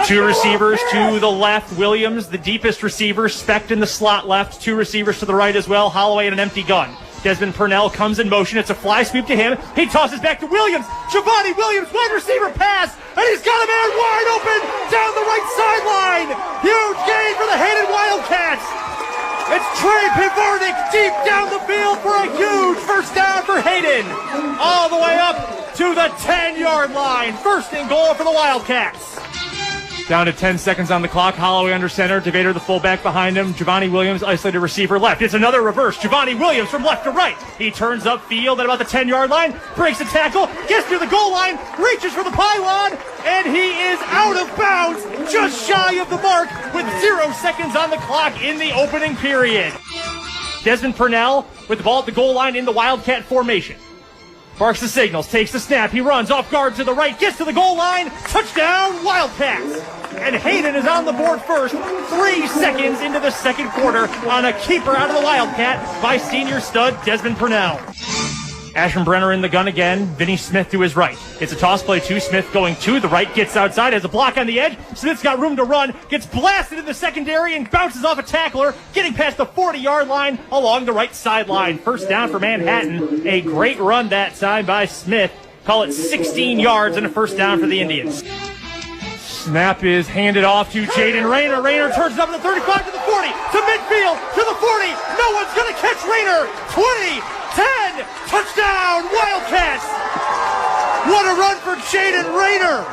Two receivers to the left. Williams, the deepest receiver. Specht in the slot left. Two receivers to the right as well. Holloway in an empty gun. Desmond Purnell comes in motion. It's a fly sweep to him. He tosses back to Williams. Javonte Williams, wide receiver pass. And he's got a man wide open down the right sideline. Huge gain for the Hayden Wildcats. It's Trey Pivarnik deep down the field for a huge first down for Hayden. All the way up to the 10-yard line. First and goal for the Wildcats. Down to 10 seconds on the clock. Holloway under center. DeVader, the fullback behind him. Javonte Williams, isolated receiver left. It's another reverse. Javonte Williams from left to right. He turns upfield at about the 10-yard line. Breaks a tackle. Gets to the goal line. Reaches for the pylon. And he is out of bounds. Just shy of the mark with 0 seconds on the clock in the opening period. Desmond Purnell with the ball at the goal line in the Wildcat formation. Barks the signals, takes the snap, he runs off guard to the right, gets to the goal line, touchdown Wildcats! And Hayden is on the board first, 3 seconds into the second quarter on a keeper out of the Wildcat by senior stud Desmond Purnell. Aschenbrenner in the gun again, Vinny Smith to his right. It's a toss play to Smith going to the right, gets outside, has a block on the edge. Smith's got room to run, gets blasted in the secondary and bounces off a tackler, getting past the 40-yard line along the right sideline. First down for Manhattan. A great run that time by Smith. Call it 16 yards and a first down for the Indians. Snap is handed off to Jaden Rayner. Rayner turns it up to the 35, to the 40, to midfield, to the 40. No one's going to catch Rayner. 20, 10, touchdown, Wildcats! What a run for Jaden Rayner!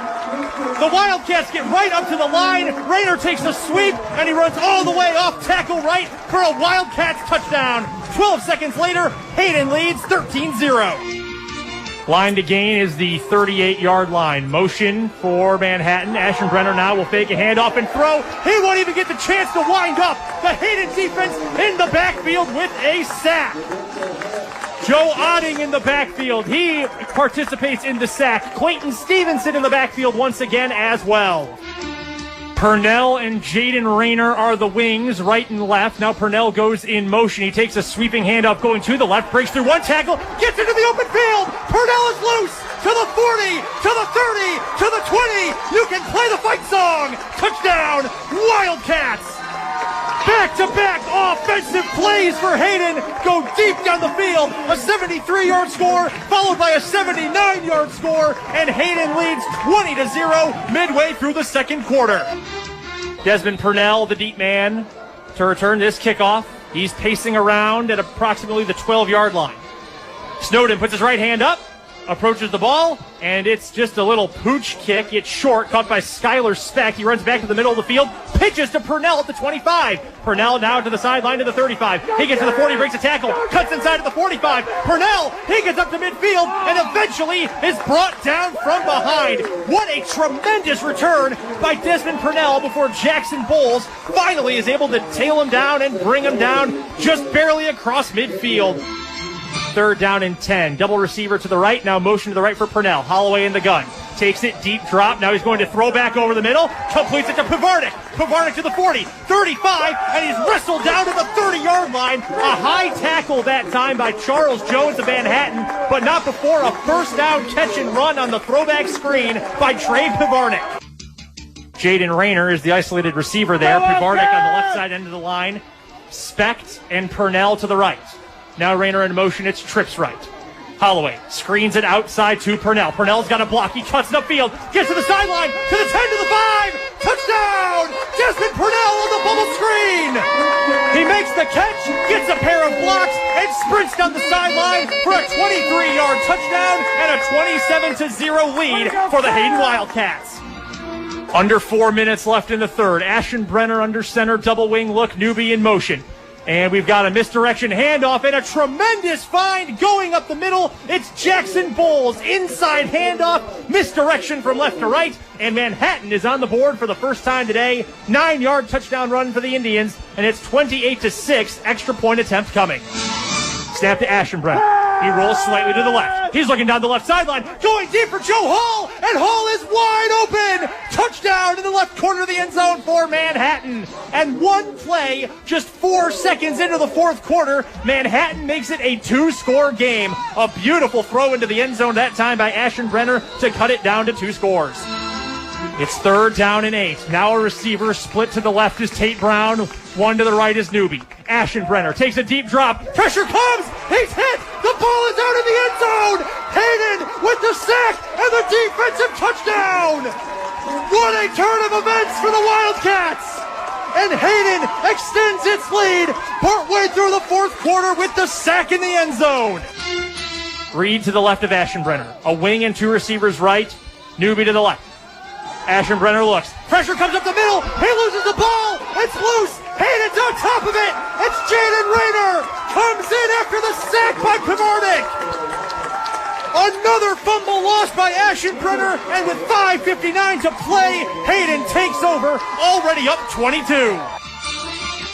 The Wildcats get right up to the line. Rayner takes a sweep, and he runs all the way off tackle right for a Wildcats touchdown. 12 seconds later, Hayden leads 13-0. Line to gain is the 38-yard line. Motion for Manhattan. Aschenbrenner now will fake a handoff and throw. He won't even get the chance to wind up. The Hayden defense in the backfield with a sack. Joe Otting in the backfield. He participates in the sack. Clayton Stevenson in the backfield once again as well. Purnell and Jaden Rayner are the wings, right and left. Now Purnell goes in motion. He takes a sweeping handoff going to the left, breaks through one tackle, gets into the open field. Purnell is loose to the 40, to the 30, to the 20. You can play the fight song. Touchdown, Wildcats. Back-to-back offensive plays for Hayden go deep down the field. A 73-yard score followed by a 79-yard score, and Hayden leads 20-0 midway through the second quarter. Desmond Purnell, the deep man, to return this kickoff. He's pacing around at approximately the 12-yard line. Snowden puts his right hand up, approaches the ball, and it's just a little pooch kick. It's short, caught by Skylar Specht. He runs back to the middle of the field, pitches to Purnell at the 25. Purnell now to the sideline to the 35. He gets to the 40, breaks a tackle, cuts inside of the 45. Purnell, he gets up to midfield, and eventually is brought down from behind. What a tremendous return by Desmond Purnell before Jackson Bowles finally is able to tail him down and bring him down just barely across midfield. Third down and 10. Double receiver to the right. Now motion to the right for Purnell. Holloway in the gun. Takes it, deep drop. Now he's going to throw back over the middle. Completes it to Pivarnik. Pivarnik to the 40, 35, and he's wrestled down to the 30-yard line. A high tackle that time by Charles Jones of Manhattan, but not before a first down catch and run on the throwback screen by Trey Pivarnik. Jaden Rayner is the isolated receiver there. Pivarnik on the left side end of the line. Specht and Purnell to the right. Now Rayner in motion, it's trips right. Holloway screens it outside to Purnell. Purnell's got a block, he cuts it upfield, gets to the sideline, to the 10, to the 5, touchdown! Desmond Purnell on the bubble screen! He makes the catch, gets a pair of blocks, and sprints down the sideline for a 23-yard touchdown and a 27-0 lead for the Hayden Wildcats. Under 4 minutes left in the third. Aschenbrenner under center, double wing look, Newby in motion. And we've got a misdirection handoff and a tremendous find going up the middle. It's Jackson Bowles. Inside handoff, misdirection from left to right. And Manhattan is on the board for the first time today. 9-yard touchdown run for the Indians. And it's 28-6. Extra point attempt coming. Snap to Aschenbrenner. He rolls slightly to the left. He's looking down the left sideline. Going deep for Joe Hall. And Hall is wide open. Touchdown in the left corner of the end zone for Manhattan. And one play, just 4 seconds into the fourth quarter, Manhattan makes it a 2-score game. A beautiful throw into the end zone that time by Aschenbrenner to cut it down to 2 scores. It's 3rd down and 8. Now a receiver split to the left is Tate Brown. One to the right is Newby. Ashenbrenner takes a deep drop. Pressure comes. He's hit. The ball is out of the end zone. Hayden with the sack and the defensive touchdown. What a turn of events for the Wildcats. And Hayden extends its lead partway through the 4th quarter with the sack in the end zone. Reed to the left of Ashenbrenner. A wing and 2 receivers right. Newby to the left. Ashenbrenner looks. Pressure comes up the middle. He loses the ball. It's loose. Hayden's on top of it. It's Jaden Rayner. Comes in after the sack by Kamarnik. Another fumble lost by Ashenbrenner. And with 5:59 to play, Hayden takes over. Already up 22.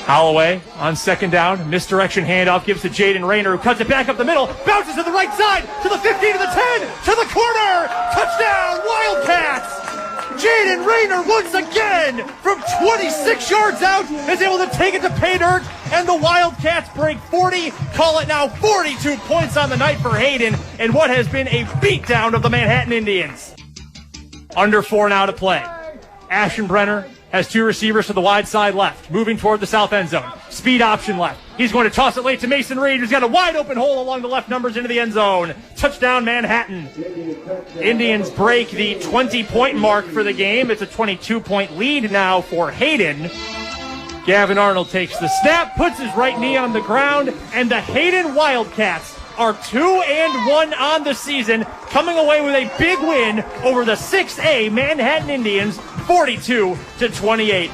Holloway on 2nd down. Misdirection handoff gives to Jaden Rayner, who cuts it back up the middle. Bounces to the right side. To the 15, to the 10. To the corner. Touchdown, Wildcats. Jaden Rayner once again from 26 yards out is able to take it to pay dirt, and the Wildcats break 40, call it now 42 points on the night for Hayden in what has been a beatdown of the Manhattan Indians. Under 4 now to play. Ashenbrenner has 2 receivers to the wide side left, moving toward the south end zone. Speed option left. He's going to toss it late to Mason Reed, who's got a wide open hole along the left numbers into the end zone. Touchdown, Manhattan. Indians break the 20-point mark for the game. It's a 22-point lead now for Hayden. Gavin Arnold takes the snap, puts his right knee on the ground, and the Hayden Wildcats are 2-1 on the season, coming away with a big win over the 6A Manhattan Indians, 42-28.